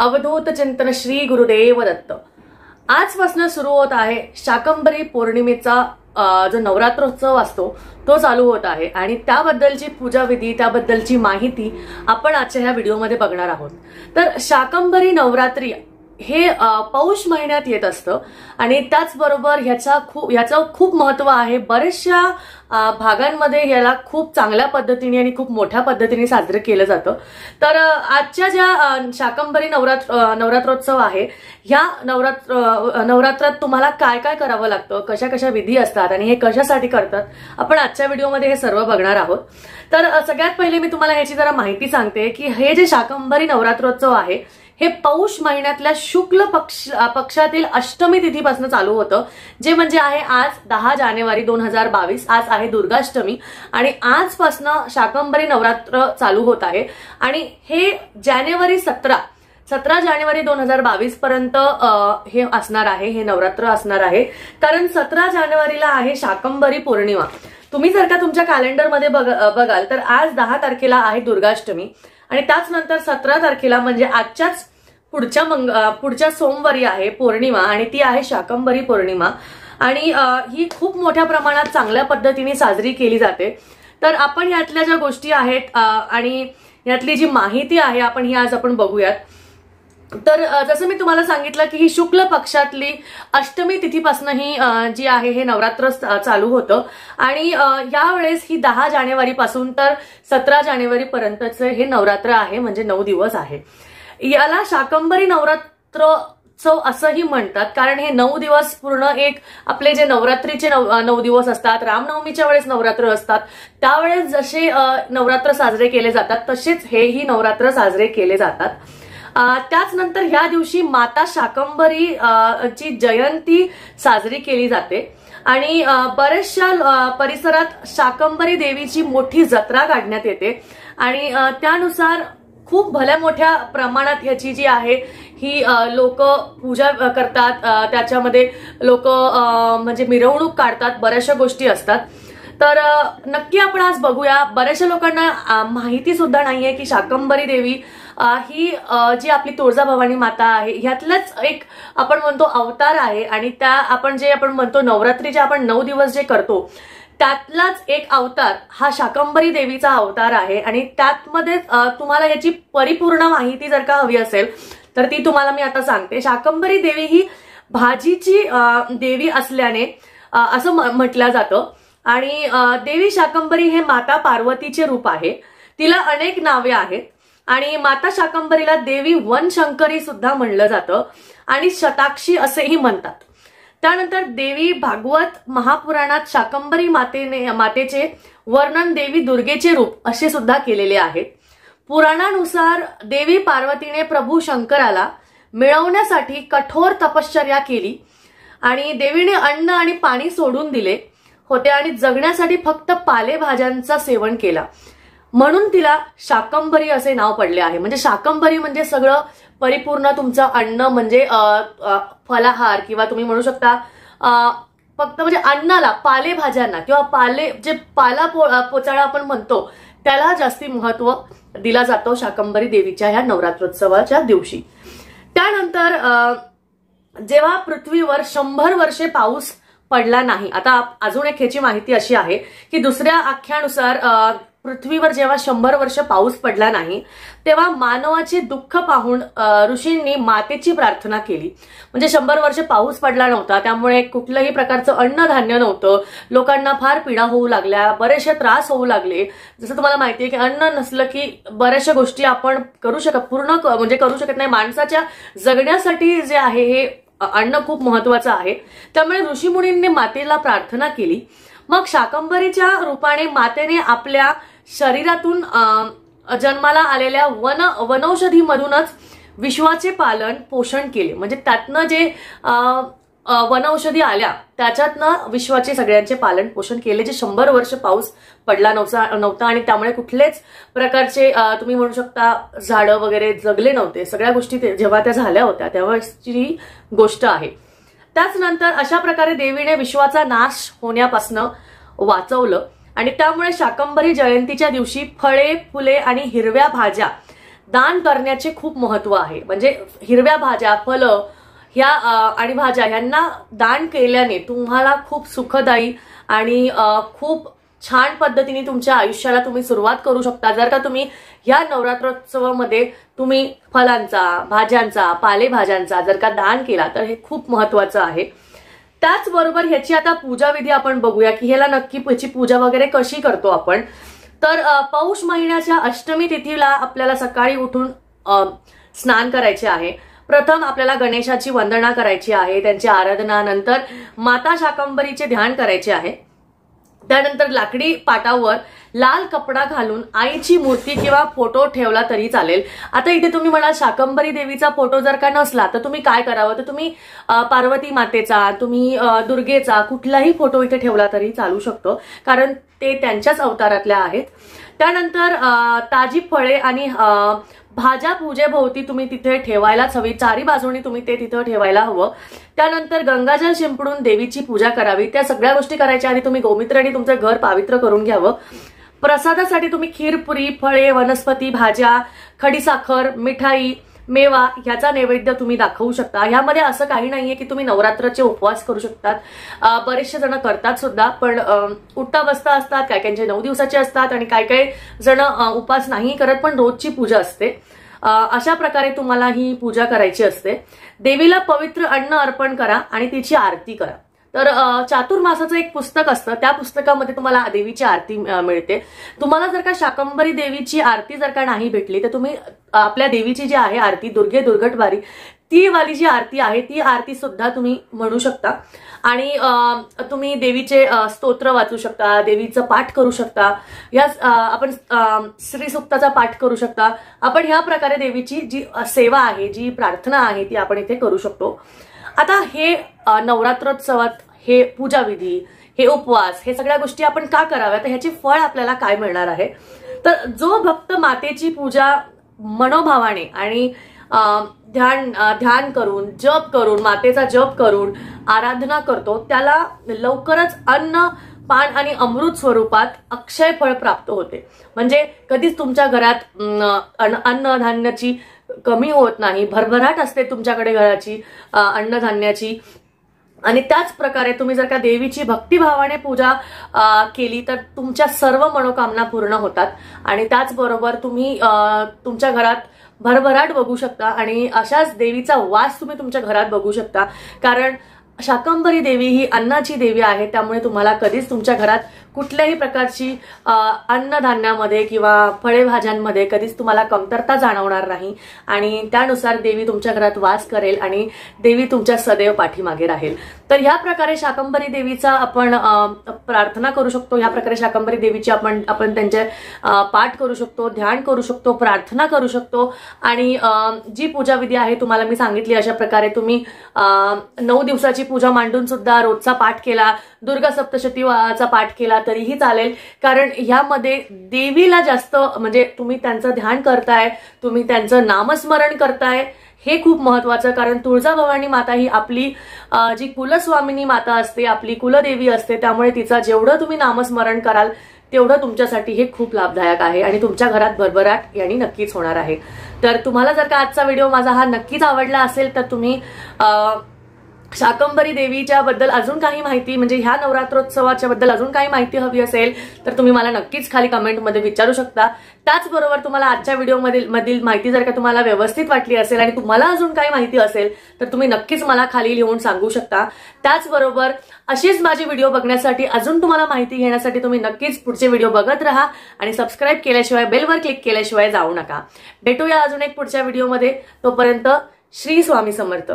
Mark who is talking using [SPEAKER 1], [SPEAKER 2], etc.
[SPEAKER 1] अवधूत चिंतन श्री गुरुदेव दत्त। आजपासून सुरू होत आहे शाकंभरी पौर्णिमेचा जो नवरात्रोत्सव असतो तो चालू होत आहे आणि त्याबद्दलची पूजा विधी त्याबद्दलची माहिती आपण आजच्या ह्या व्हिडिओमध्ये बघणार आहोत। तर शाकंभरी नवरात्री हे पौष महिन्यात येत असतं आणि त्याचबरोबर ह्याचं खूप महत्त्व आहे। बरेचशा भागांमध्ये याला खूप चांगल्या पद्धतीने आणि खूप मोठ्या पद्धतीने साजरे केलं जातं। तर आजच्या ज्या शाकंभरी नवरात्रोत्सव आहे ह्या नवरात्रात तुम्हाला काय काय करावं लागतं, कशा कशा विधी असतात आणि हे कशासाठी करतात, आपण आजच्या व्हिडिओमध्ये हे सर्व बघणार आहोत। तर सगळ्यात पहिले मी तुम्हाला ह्याची जरा माहिती सांगते की हे जे शाकंभरी नवरात्रोत्सव आहे हे पौष महिन्यातल्या शुक्ल पक्षातील अष्टमी तिथीपासून चालू होतं, जे म्हणजे आहे आज 10 जानेवारी 2022। आज आहे दुर्गाष्टमी आणि आजपासून शाकंभरी नवरात्र चालू होत आहे आणि हे जानेवारी 17 जानेवारी 2022 पर्यंत हे असणार आहे, हे नवरात्र असणार आहे। कारण 17 जानेवारीला आहे शाकंभरी पौर्णिमा। तुम्ही जर का तुमच्या कॅलेंडरमध्ये बघाल तर आज 10 तारखेला आहे दुर्गाष्टमी आणि त्याच नंतर 17 तारखेला म्हणजे आजच्याच पुढच्या सोमवारी आहे पौर्णिमा आणि ती आहे शाकंभरी पौर्णिमा आणि ही खूप मोठ्या प्रमाणात चांगल्या पद्धतीने साजरी केली जाते। तर आपण यातल्या ज्या गोष्टी आहेत आणि यातली जी माहिती आहे आपण ही आज आपण बघूयात। तर जसं मी तुम्हाला सांगितलं की ही शुक्ल पक्षातली अष्टमी तिथीपासून ही जी आहे हे नवरात्र चालू होतं आणि यावेळेस ही 10 जानेवारी पासून तर 17 जानेवारी पर्यंतचे हे नवरात्र आहे, म्हणजे 9 दिवस आहे। याला शाकंभरी नवरात्रोत्सव असंही म्हणतात कारण हे 9 दिवस पूर्ण एक आपले जे नवरात्रीचे 9 दिवस असतात, रामनवमीच्या वेळेस नवरात्र असतात, त्यावेळेस जसे नवरात्र साजरे केले जातात तसेच हेही नवरात्र साजरे केले जातात। त्याच नंतर ह्या दिवशी माता शाकंभरी ची जयंती साजरी केली जाते आणि बऱ्याचशा परिसरात शाकंभरी देवीची मोठी जत्रा काढण्यात येते आणि त्यानुसार खूप भल्या मोठ्या प्रमाणात ह्याची जी आहे ही लोक पूजा करतात, त्याच्यामध्ये लोक म्हणजे मिरवणूक काढतात, बऱ्याचशा गोष्टी असतात। तर नक्की आपण आज बघूया। बऱ्याचशा लोकांना माहिती सुद्धा नाहीये की शाकंभरी देवी ही जी आपली तुळजाभवानी माता आहे ह्यातलाच एक आपण म्हणतो अवतार आहे आणि त्या आपण म्हणतो नवरात्रीचे आपण 9 दिवस जे करतो त्यातलाच एक अवतार हा शाकंभरी देवीचा अवतार आहे आणि त्यातमध्ये तुम्हाला याची परिपूर्ण माहिती जर का हवी असेल तर ती तुम्हाला मी आता सांगते। शाकंभरी देवी ही भाजीची देवी असल्याने असं म्हटलं जातं आणि देवी शाकंभरी हे माता पार्वतीचे रूप आहे। तिला अनेक नावे आहेत आणि माता शाकंभरीला देवी वनशंकरी सुद्धा म्हणलं जातं आणि शताक्षी असेही म्हणतात। त्यानंतर देवी भागवत महापुराणात शाकंभरी मातेचे वर्णन देवी दुर्गेचे रूप असे सुद्धा केलेले आहेत। पुराणानुसार देवी पार्वतीने प्रभू शंकराला मिळवण्यासाठी कठोर तपश्चर्या केली आणि देवीने अन्न आणि पाणी सोडून दिले होते आणि जगण्यासाठी फक्त पालेभाज्यांचा सेवन केला, म्हणून तिला शाकंभरी असे नाव पडले आहे। म्हणजे शाकंभरी म्हणजे सगळं परिपूर्ण तुमचं अन्न म्हणजे फलाहार किंवा तुम्ही म्हणू शकता फक्त म्हणजे अन्नाला, पालेभाज्यांना किंवा पाला पोचाळा आपण म्हणतो त्याला जास्ती महत्व दिला जातो शाकंभरी देवीच्या ह्या नवरात्रोत्सवाच्या दिवशी। त्यानंतर जेव्हा पृथ्वीवर 100 वर्षे पाऊस पडला नाही, आता अजून एक ह्याची माहिती अशी आहे की दुसऱ्या आख्यानुसार पृथ्वीवर जेव्हा 100 वर्ष पाऊस पडला नाही तेव्हा मानवाचे दुःख पाहून ऋषींनी मातेची प्रार्थना केली। म्हणजे 100 वर्ष पाऊस पडला नव्हता, त्यामुळे कुठल्याही प्रकारचं अन्नधान्य नव्हतं, लोकांना फार पीडा होऊ लागल्या, बरेचसे त्रास होऊ लागले। जसं तुम्हाला माहिती आहे की अन्न नसलं की बऱ्याचशा गोष्टी आपण करू शकत नाही। माणसाच्या जगण्यासाठी जे आहे हे अन्न खूप महत्वाचं आहे, त्यामुळे ऋषीमुनींनी मातेला प्रार्थना केली। मग शाकंभरीच्या रूपाने मातेने आपल्या शरीरातून जन्माला आलेल्या वनौषधीमधूनच विश्वाचे पालन पोषण केले। म्हणजे त्यातनं जे वनौषधी आल्या त्याच्यातनं विश्वाचे सगळ्यांचे पालन पोषण केले। जे 100 वर्ष पाऊस पडला नव्हता आणि त्यामुळे कुठलेच प्रकारचे तुम्ही म्हणू शकता झाडं वगैरे जगले नव्हते, सगळ्या गोष्टी जेव्हा त्या झाल्या होत्या तेव्हाची गोष्ट आहे। त्याच नंतर अशा प्रकारे देवीने विश्वाचा नाश होण्यापासून वाचवलं आणि त्यामुळे शाकंभरी जयंतीच्या दिवशी फळे, फुले आणि हिरव्या भाज्या दान करण्याचे खूप महत्व आहे. म्हणजे हिरव्या भाज्या, फळं ह्या आणि भाज्या ह्यांना दान केल्याने तुम्हाला खूप सुखदायी आणि खूप छान पद्धतीने तुमच्या आयुष्याला तुम्ही सुरुवात करू शकता. जर का तुम्ही या नवरात्रोत्सवामध्ये तुम्ही फळांचा, भाज्यांचा, पालेभाज्यांचा जर का दान केला तर हे खूप महत्वाचं आहे. त्याचबरोबर ह्याची आता पूजाविधी आपण बघूया की ह्याला नक्की ह्याची पूजा वगैरे कशी करतो आपण. तर पौष महिन्याच्या अष्टमी तिथीला आपल्याला सकाळी उठून स्नान करायचे आहे. प्रथम आपल्याला गणेशाची वंदना करायची आहे, त्यांची आराधना, नंतर माता शाकंभरीचे ध्यान करायचे आहे. त्यानंतर लाकडी पाटावर लाल कपडा घालून आईची मूर्ती किंवा फोटो ठेवला तरी चालेल. आता इथे तुम्ही म्हणाल शाकंभरी देवीचा फोटो जर का नसला तर तुम्ही काय करावं, तर तुम्ही पार्वती मातेचा, तुम्ही दुर्गेचा कुठलाही फोटो इथे ठेवला तरी चालू शकतो, कारण ते त्यांच्याच अवतारातल्या आहेत. त्यानंतर ताजी फळे आणि भाज्या पूजेभोवती तुम्ही तिथे ठेवायलाच हवी, चारी बाजूनी तुम्ही ते तिथे ठेवायला हवं. त्यानंतर गंगाजल शिंपडून देवीची पूजा करावी. त्या सगळ्या गोष्टी करायच्या आधी तुम्ही गोमित्राने तुमचं घर पावित्र करून घ्यावं. प्रसादासाठी तुम्ही खीरपुरी, फळे, वनस्पती, भाज्या, खडीसाखर, मिठाई, मेवा ह्याचा नैवेद्य तुम्ही दाखवू शकता. ह्यामध्ये असं काही नाहीये की तुम्ही नवरात्राचे उपवास करू शकतात. बरेचसे जण करतात सुद्धा, पण उठता बसता असतात, काही काहींचे 9 दिवसाचे असतात आणि काही काही जण उपवास नाही करत पण रोजची पूजा असते. अशा प्रकारे तुम्हाला ही पूजा करायची असते. देवीला पवित्र अन्न अर्पण करा आणि तिची आरती करा. तर चातुर्मासाचं एक पुस्तक असतं, त्या पुस्तकामध्ये तुम्हाला देवीची आरती मिळते. तुम्हाला जर का शाकंभरी देवीची आरती जर का नाही भेटली तर तुम्ही आपल्या देवीची जी आहे आरती, दुर्गे दुर्गटवारी, ती वाली जी आरती आहे ती आरती सुद्धा तुम्ही म्हणू शकता. आणि तुम्ही देवीचे स्तोत्र वाचू शकता, देवीचं पाठ करू शकता, या आपण श्रीसुक्ताचा पाठ करू शकता. आपण ह्या प्रकारे देवीची जी सेवा आहे, जी प्रार्थना आहे ती आपण इथे करू शकतो. आता हे नवरात्रोत्सवात हे पूजाविधी, हे उपवास, हे सगळ्या गोष्टी आपण का कराव्या, तर ह्याचे फळ आपल्याला काय मिळणार आहे. तर जो भक्त मातेची पूजा मनोभावाने आणि ध्यान करून, जप करून, मातेचा जप करून आराधना करतो त्याला लवकरच अन्न, पान आणि अमृत स्वरूपात अक्षय फळ प्राप्त होते. म्हणजे कधीच तुमच्या घरात अन्नधान्याची कमी होत नाही, भरभराट असते तुमच्याकडे घराची अन्नधान्याची. आणि त्याच प्रकारे तुम्ही जर का देवीची भक्तिभावाने पूजा केली तर तुमच्या सर्व मनोकामना पूर्ण होतात. आणि त्याचबरोबर तुम्ही तुमच्या घरात भरभराट बघू शकता आणि अशाच देवीचा वास तुम्ही तुमच्या घरात बघू शकता. कारण शाकंभरी देवी ही अन्नाची देवी आहे, त्यामुळे तुम्हाला कधीच तुमच्या घरात कुठल्याही प्रकारची अन्नधान्यामध्ये किंवा फळेभाज्यांमध्ये कधीच तुम्हाला कमतरता जाणवणार नाही. आणि त्यानुसार देवी तुमच्या घरात वास करेल आणि देवी तुमच्या सदैव पाठीमागे राहील. तर ह्या प्रकारे शाकंभरी देवीचा आपण प्रार्थना करू शकतो. ह्या प्रकारे शाकंभरी देवीची आपण त्यांचे पाठ करू शकतो, ध्यान करू शकतो, प्रार्थना करू शकतो. आणि जी पूजाविधी आहे तुम्हाला मी सांगितली अशा प्रकारे तुम्ही 9 दिवसाची पूजा मांडून सुद्धा रोजचा पाठ केला, दुर्गा सप्तशतीचा पाठ केला तरीही चालेल. कारण ह्यामध्ये देवीला जास्त म्हणजे तुम्ही त्यांचं ध्यान करताय, तुम्ही त्यांचं नामस्मरण करताय, हे खूप महत्वाचं. कारण तुळजाभवानी माता ही आपली जी कुलस्वामिनी माता असते, आपली कुलदेवी असते, त्यामुळे तिचा जेवढं तुम्ही नामस्मरण कराल तेवढं तुमच्यासाठी हे खूखूप लाभदायक आहे आणि तुमच्या घरात भरभराट यांनी नक्कीच होणार आहे. तर तुम्हाला जर का आजचा व्हिडिओ माझा हा नक्कीच आवडला असेल तर तुम्ही शाकंभरी देवीच्या बद्दल अजून काही माहिती म्हणजे ह्या नवरात्रोत्सवाच्या बद्दल अजून काही माहिती हवी असेल तर तुम्ही मला नक्कीच खाली कमेंटमध्ये विचारू शकता. त्याचबरोबर तुम्हाला आजच्या व्हिडिओमधील माहिती जर का तुम्हाला व्यवस्थित वाटली असेल आणि तुम्हाला अजून काही माहिती असेल तर तुम्ही नक्कीच मला खाली लिहून सांगू शकता. त्याचबरोबर अशीच माझी व्हिडिओ बघण्यासाठी, अजून तुम्हाला माहिती घेण्यासाठी तुम्ही नक्कीच पुढचे व्हिडिओ बघत राहा आणि सबस्क्राईब केल्याशिवाय, बेलवर क्लिक केल्याशिवाय जाऊ नका. भेटूया अजून एक पुढच्या व्हिडिओमध्ये. तोपर्यंत श्री स्वामी समर्थ.